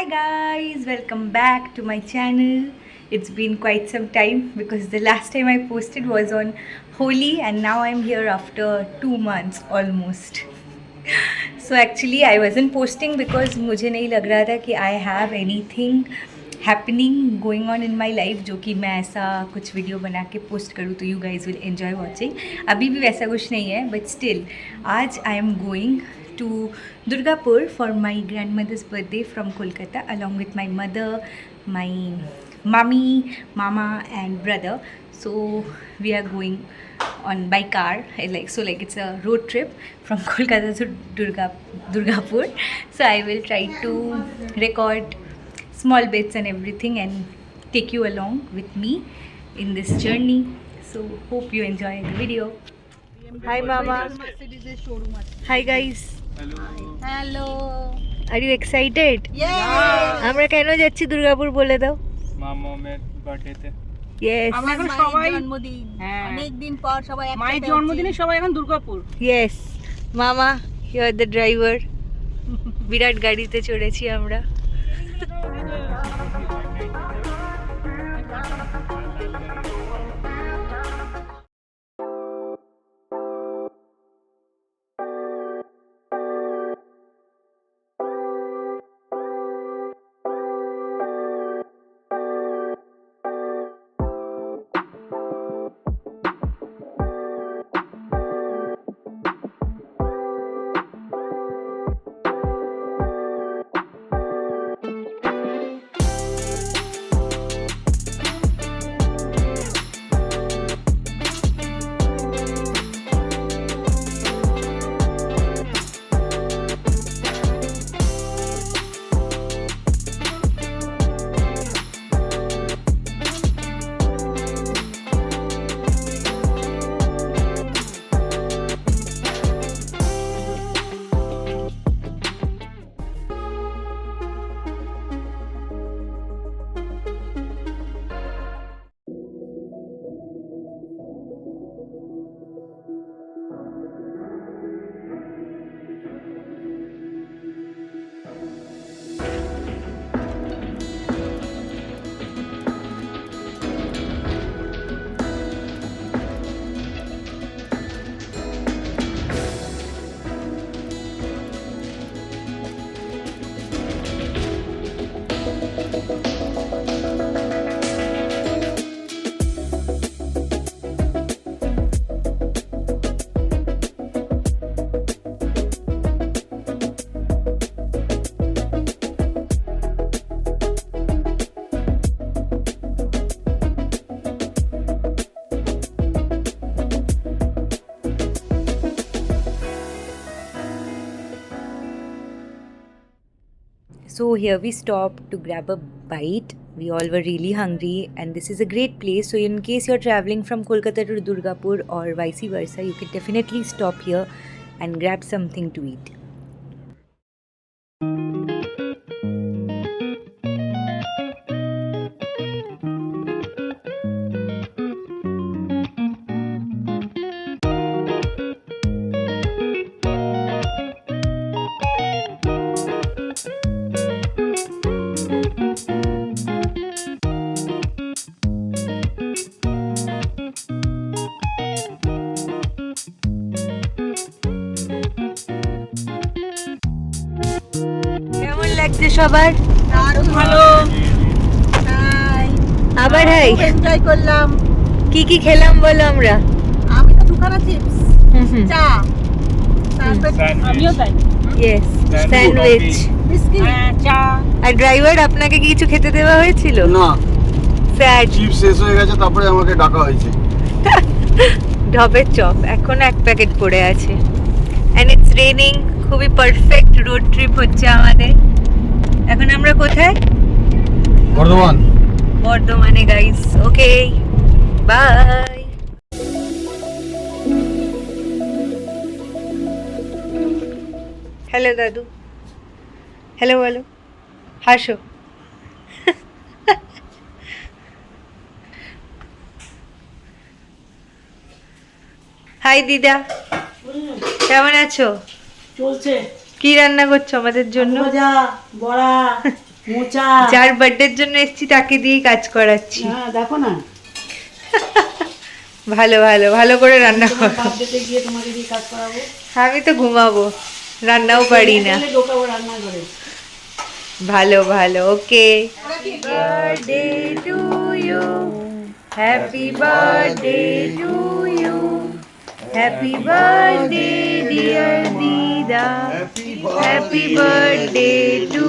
Hi guys, welcome back to my channel. It's been quite some time because the last time I posted was on Holi and now I'm here after 2 months almost. So actually I wasn't posting because मुझे नहीं लग रहा था कि I have anything happening going on in my life जो कि मैं ऐसा कुछ वीडियो बना के पोस्ट करूँ तो you guys will enjoy watching. अभी भी वैसा कुछ नहीं है but still आज I am going to Durgapur for my grandmother's birthday from Kolkata along with my mother, my mummy, mama and brother. So we are going on by car, like it's a road trip from Kolkata to Durgapur. So I will try to record small bits and everything and take you along with me in this journey. So hope you enjoy the video. Hi mama. Hi guys. Hello Are you excited? আমরা কেন যাচ্ছি দুর্গাপুর বলে দাও। মামামের বার্থডেতে। Yes. আমরা এখন সবাই জন্মদিন অনেক দিন পর সবাই একসাথে মায়ের জন্মদিনে সবাই এখন দুর্গাপুর। Yes. মামা, you are the driver. বিরাট গাড়িতে চড়েছি আমরা। So here we stopped to grab a bite. We all were really hungry and this is a great place. So in case you're traveling from Kolkata to Durgapur or vice versa, you can definitely stop here and grab something to eat. কেমন লাগছে সবার? দারুণ ভালো। High আবার high. Enjoy করলাম। কি কি খেলাম বলো আমরা? আমি তো দুখানা চিপস চা তারপর আমিও তাই। ইয়েস, স্যান্ডউইচ, বিস্কিট হ্যাঁ, চা। আর ড্রাইভার আপনাকে কি কিছু খেতে দেওয়া হয়েছিল? না, স্যাড। চিপস শেষ হয়ে গেছে, তারপরে আমাকে ডাকা হয়েছে। ঢবের চপ এখন এক প্যাকেট পড়ে আছে এন্ড ইটস রেনিং। খুবই পারফেক্ট রোড ট্রিপ হচ্ছে আমাদের। এখন আমরা কোথায়? বর্ধমান। বর্ধমানে গাইস। Okay, bye. হ্যালো দাদু, হ্যালো বলো, হাসো। হাই দিদা, কেমন আছো? চলছে। কি রান্না করছো আমাদের জন্য? ভাজা, বড়া, মোচা যার বার্থডের জন্য এসেছি তাকে দিয়েই কাজ করাচ্ছি। হ্যাঁ দেখো না ভালো ভালো ভালো করে রান্না তোমার করো। বার্থডেতে গিয়ে তোমাকে দিয়ে কাজ করাবো আমি তো ঘুমাবো, রান্নাও পারি না। তাহলে ঢোকাবো রান্না করে ভালো ভালো, okay. Birthday to you, happy birthday to you, happy birthday dear dida, happy birthday two